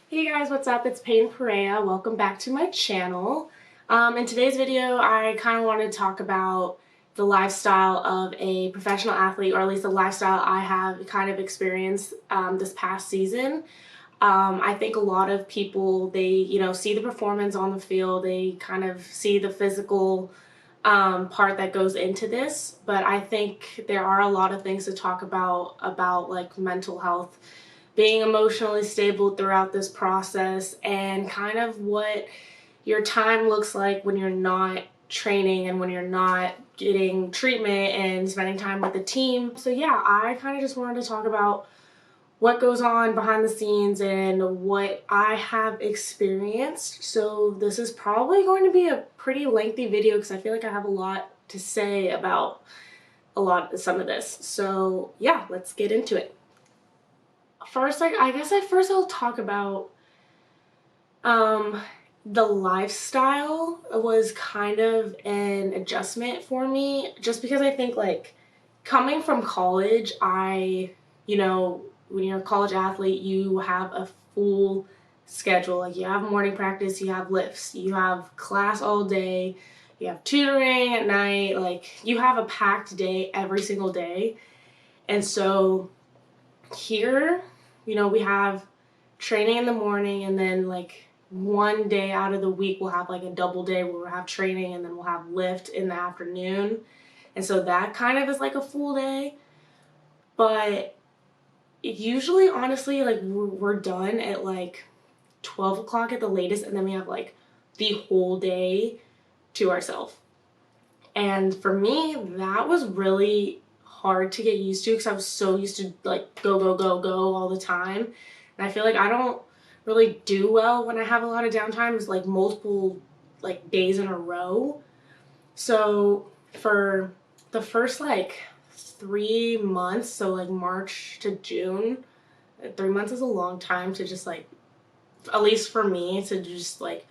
Hey guys, what's up? It's Payne Perea. Welcome back to my channel. In today's video, I kind of wanted to talk about the lifestyle of a professional athlete, or at least the lifestyle I have kind of experienced this past season. I think a lot of people, they, see the performance on the field, they kind of see the physical part that goes into this, but I think there are a lot of things to talk about like mental health, being emotionally stable throughout this process, and kind of what your time looks like when you're not training and when you're not getting treatment and spending time with the team. So yeah, I kind of just wanted to talk about what goes on behind the scenes and what I have experienced. So this is probably going to be a pretty lengthy video because I feel like I have a lot to say about some of this. So yeah, let's get into it. First, I'll talk about the lifestyle was kind of an adjustment for me, just because I think, like, coming from college, when you're a college athlete, you have a full schedule. Like, you have morning practice, you have lifts, you have class all day, you have tutoring at night, like, you have a packed day every single day. And so here, we have training in the morning, and then like one day out of the week we'll have like a double day where we'll have training and then we'll have lift in the afternoon. And so that kind of is like a full day. But usually, honestly, like we're done at like 12 o'clock at the latest, and then we have like the whole day to ourselves. And for me, that was really hard to get used to because I was so used to like go all the time. And I feel like I don't really do well when I have a lot of downtime. It's like multiple like days in a row. So for the first like 3 months, so like March to June, 3 months is a long time to just like, at least for me, to just like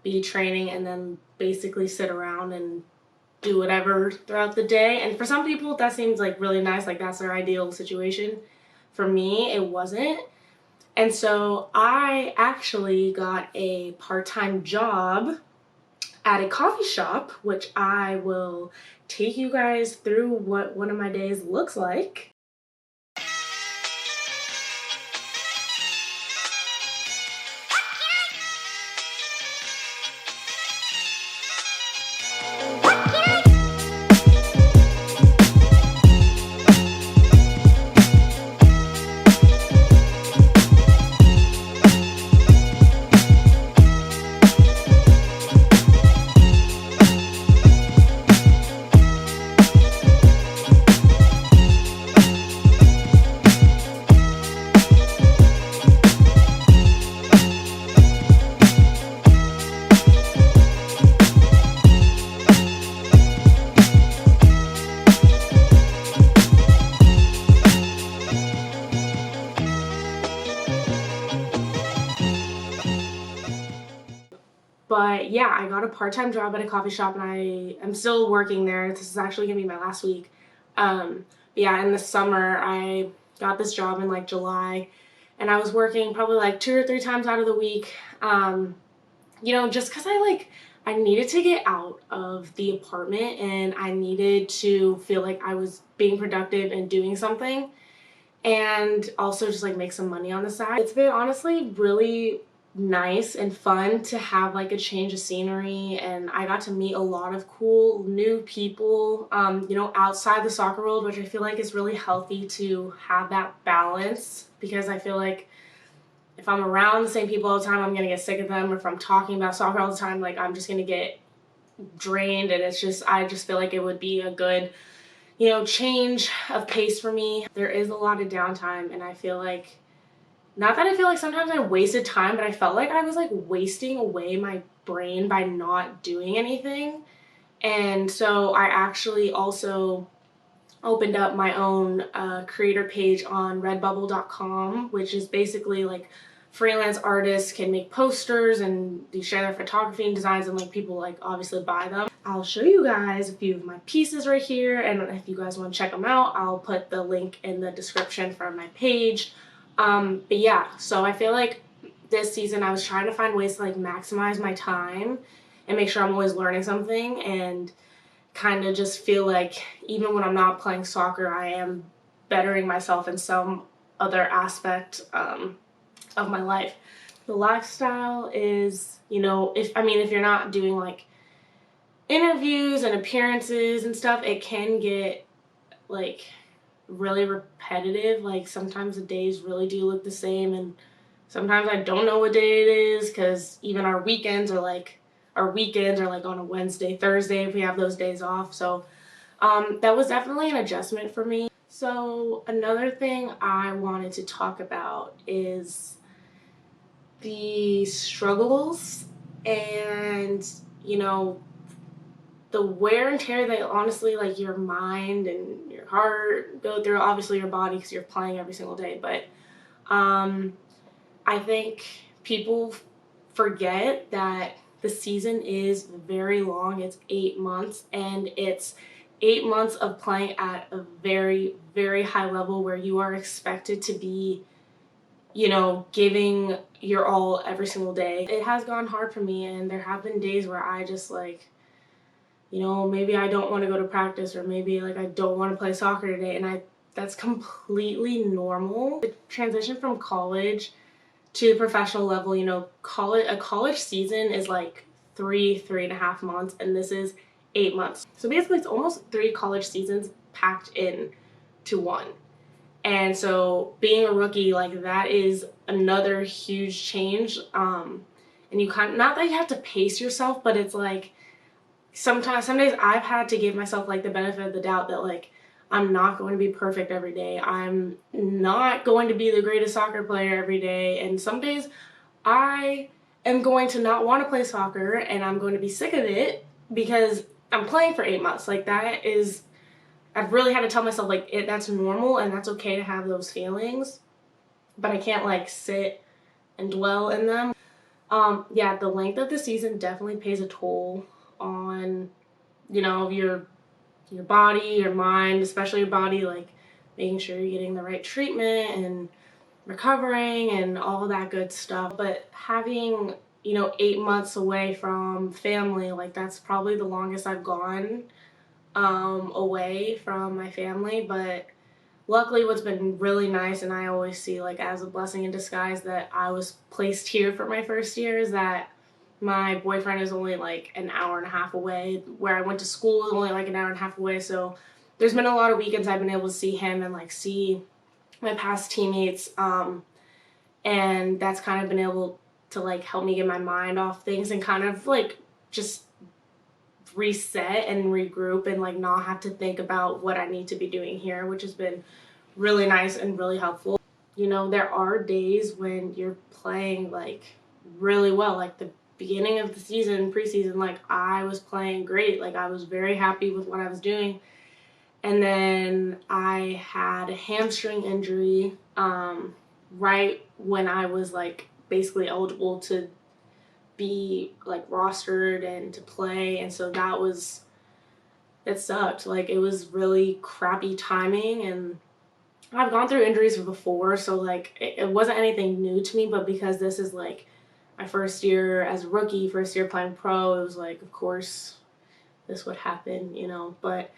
be training and then basically sit around and do whatever throughout the day. And for some people that seems like really nice, like that's their ideal situation. For me, it wasn't. And so I actually got a part-time job at a coffee shop, which I will take you guys through what one of my days looks like. But yeah, I got a part-time job at a coffee shop, and I am still working there. This is actually gonna be my last week. Yeah, in the summer, I got this job in like July, and I was working probably like 2 or 3 times out of the week. Just because I needed to get out of the apartment, and I needed to feel like I was being productive and doing something, and also just like make some money on the side. It's been honestly really nice and fun to have like a change of scenery, and I got to meet a lot of cool new people outside the soccer world, which I feel like is really healthy to have that balance, because I feel like if I'm around the same people all the time, I'm gonna get sick of them. Or if I'm talking about soccer all the time, like I'm just gonna get drained. And I just feel like it would be a good change of pace for me. There is a lot of downtime, and I feel like, not that I feel like sometimes I wasted time, but I felt like I was like wasting away my brain by not doing anything. And so I actually also opened up my own creator page on redbubble.com, which is basically like freelance artists can make posters and they share their photography and designs, and like people like obviously buy them. I'll show you guys a few of my pieces right here, and if you guys want to check them out, I'll put the link in the description for my page. But yeah, so I feel like this season I was trying to find ways to like maximize my time and make sure I'm always learning something, and kind of just feel like even when I'm not playing soccer, I am bettering myself in some other aspect of my life. The lifestyle is, if you're not doing like interviews and appearances and stuff, it can get like really repetitive. Like sometimes the days really do look the same, and sometimes I don't know what day it is, because even our weekends are like on a Wednesday, Thursday if we have those days off. So that was definitely an adjustment for me. So another thing I wanted to talk about is the struggles and, the wear and tear that honestly like your mind and your heart go through, obviously your body because you're playing every single day. But I think people forget that the season is very long. It's 8 months, and it's 8 months of playing at a very, very high level where you are expected to be, giving your all every single day. It has gone hard for me, and there have been days where I just like, maybe I don't want to go to practice, or maybe like I don't want to play soccer today, and that's completely normal. The transition from college to the professional level, a college season is like 3.5 months, and this is 8 months. So basically it's almost 3 college seasons packed in to one. And so being a rookie, like that is another huge change. And you not that you have to pace yourself, but it's like some days I've had to give myself like the benefit of the doubt that like I'm not going to be perfect every day. I'm not going to be the greatest soccer player every day. And some days I am going to not want to play soccer, and I'm going to be sick of it because I'm playing for 8 months. Like I've really had to tell myself like that's normal and that's okay to have those feelings, but I can't like sit and dwell in them. Yeah, the length of the season definitely pays a toll on, your body, your mind, especially your body, like making sure you're getting the right treatment and recovering and all that good stuff. But having, 8 months away from family, like that's probably the longest I've gone away from my family. But luckily what's been really nice, and I always see like as a blessing in disguise, that I was placed here for my first year, is that my boyfriend is only like an hour and a half away. Where I went to school is only like an hour and a half away. So there's been a lot of weekends I've been able to see him and like see my past teammates. And that's kind of been able to like help me get my mind off things and kind of like just reset and regroup and like not have to think about what I need to be doing here, which has been really nice and really helpful. There are days when you're playing like really well, like the beginning of the season, preseason, like I was playing great. Like I was very happy with what I was doing. And then I had a hamstring injury right when I was like basically eligible to be like rostered and to play. And so it sucked. Like it was really crappy timing, and I've gone through injuries before, so like it wasn't anything new to me, but because this is like my first year as a rookie, first year playing pro, it was like, of course this would happen, but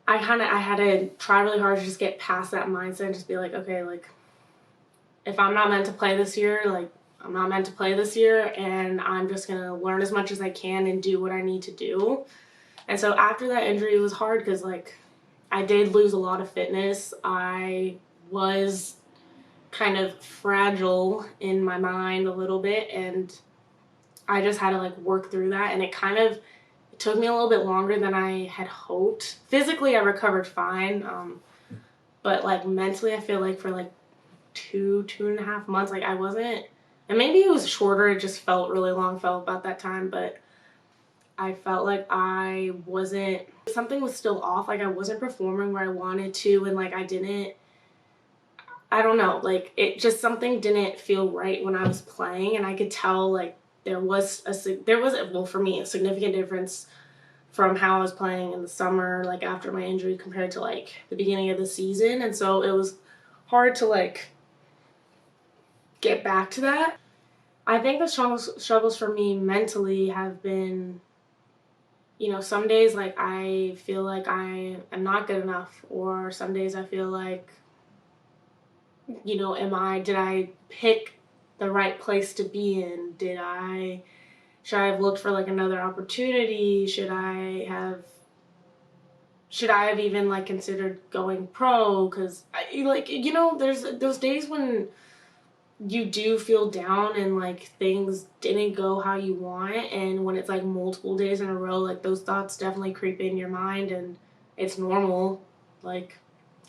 I had to try really hard to just get past that mindset and just be like, okay, like if I'm not meant to play this year, like I'm not meant to play this year, and I'm just gonna learn as much as I can and do what I need to do. And so after that injury, it was hard because like I did lose a lot of fitness. I was kind of fragile in my mind a little bit, and I just had to like work through that, and it took me a little bit longer than I had hoped. Physically I recovered fine, but like mentally I feel like for like 2.5 months, like I wasn't, and maybe it was shorter, it just felt really long, felt about that time, but I felt like something was still off, like I wasn't performing where I wanted to, and like I don't know, like it just, something didn't feel right when I was playing, and I could tell like there was well, for me, a significant difference from how I was playing in the summer, like after my injury, compared to like the beginning of the season. And so it was hard to like get back to that. I think the struggles for me mentally have been, some days like I feel like I am not good enough, or some days I feel like, did I pick the right place to be in? Should I have looked for like another opportunity? Should I have even like considered going pro? Because there's those days when you do feel down and like things didn't go how you want, and when it's like multiple days in a row, like those thoughts definitely creep in your mind, and it's normal. Like,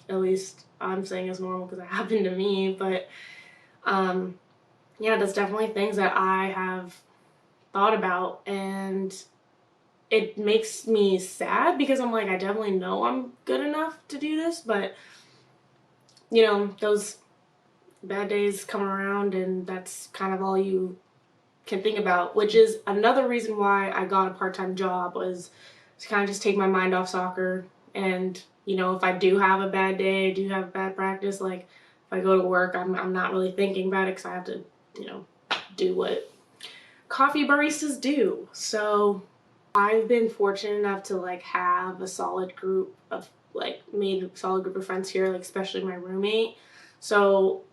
at least I'm saying it's normal because it happened to me. But yeah, that's definitely things that I have thought about, and it makes me sad because I'm like, I definitely know I'm good enough to do this, but those bad days come around, and that's kind of all you can think about, which is another reason why I got a part-time job, was to kind of just take my mind off soccer. And if I do have a bad day, do have bad practice, like if I go to work, I'm not really thinking about it because I have to do what coffee baristas do. So I've been fortunate enough to like have a solid group of made a solid group of friends here, like especially my roommate. So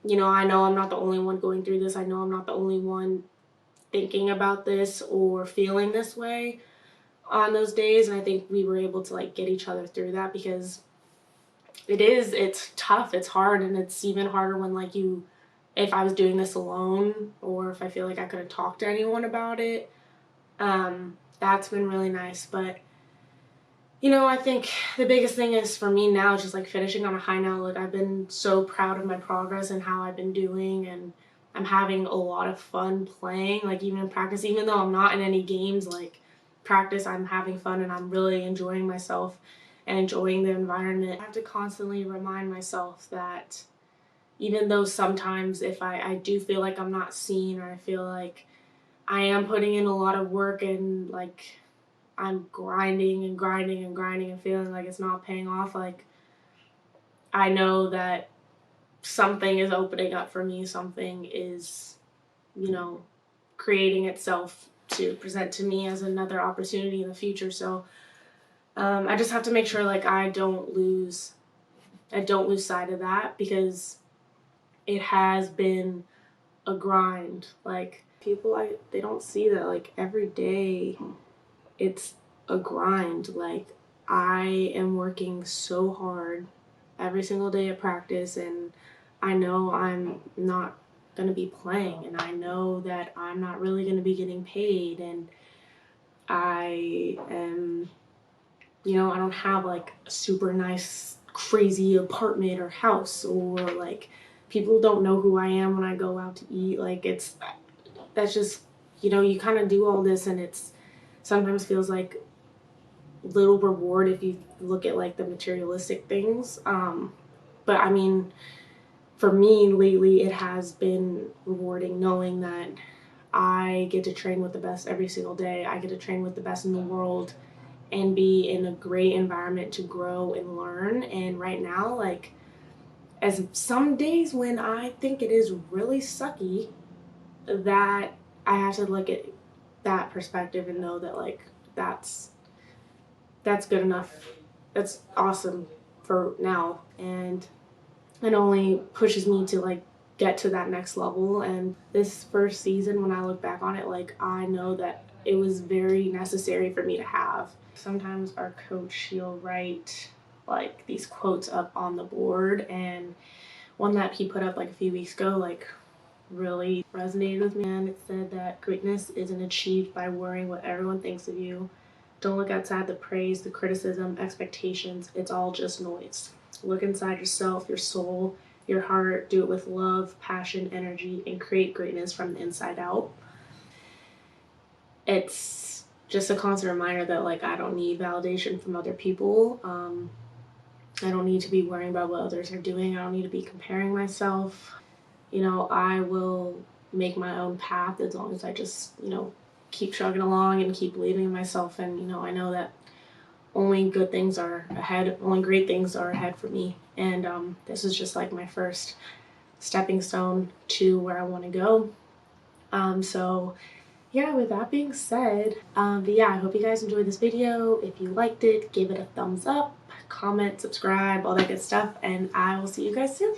I know I'm not the only one going through this. I know I'm not the only one thinking about this or feeling this way on those days. And I think we were able to like get each other through that, because it's tough, it's hard, and it's even harder when if I was doing this alone, or if I feel like I couldn't talk to anyone about it. That's been really nice. But I think the biggest thing is for me now just like finishing on a high note. Like, I've been so proud of my progress and how I've been doing, and I'm having a lot of fun playing, like even in practice, even though I'm not in any games. Like, practice, I'm having fun and I'm really enjoying myself and enjoying the environment. I have to constantly remind myself that even though sometimes if I do feel like I'm not seen, or I feel like I am putting in a lot of work, and like I'm grinding and grinding and grinding and feeling like it's not paying off, like I know that something is opening up for me, something is, creating itself to present to me as another opportunity in the future. So I just have to make sure like I don't lose sight of that, because it has been a grind. Like, people, they don't see that like every day it's a grind. Like, I am working so hard every single day at practice, and I know I'm not going to be playing, and I know that I'm not really going to be getting paid, and I am, I don't have like a super nice, crazy apartment or house, or like people don't know who I am when I go out to eat. Like, that's just, you kind of do all this, and it's sometimes feels like little reward if you look at like the materialistic things. But I mean, for me lately, it has been rewarding knowing that I get to train with the best every single day. I get to train with the best in the world and be in a great environment to grow and learn. And right now, like, as some days when I think it is really sucky, that I have to look at that perspective and know that like that's good enough. That's awesome for now, and it only pushes me to like get to that next level. And this first season, when I look back on it, like I know that it was very necessary for me to have. Sometimes our coach, she'll write like these quotes up on the board, and one that he put up like a few weeks ago like really resonated with me. And it said that greatness isn't achieved by worrying what everyone thinks of you. Don't look outside the praise, the criticism, expectations. It's all just noise. Look inside yourself, your soul, your heart. Do it with love, passion, energy, and create greatness from the inside out. It's just a constant reminder that like I don't need validation from other people. I don't need to be worrying about what others are doing. I don't need to be comparing myself. I will make my own path as long as I just, keep chugging along and keep believing in myself. And, I know that only good things are ahead, only great things are ahead for me. And this is just like my first stepping stone to where I want to go. So yeah, with that being said, but yeah, I hope you guys enjoyed this video. If you liked it, give it a thumbs up, comment, subscribe, all that good stuff, and I will see you guys soon.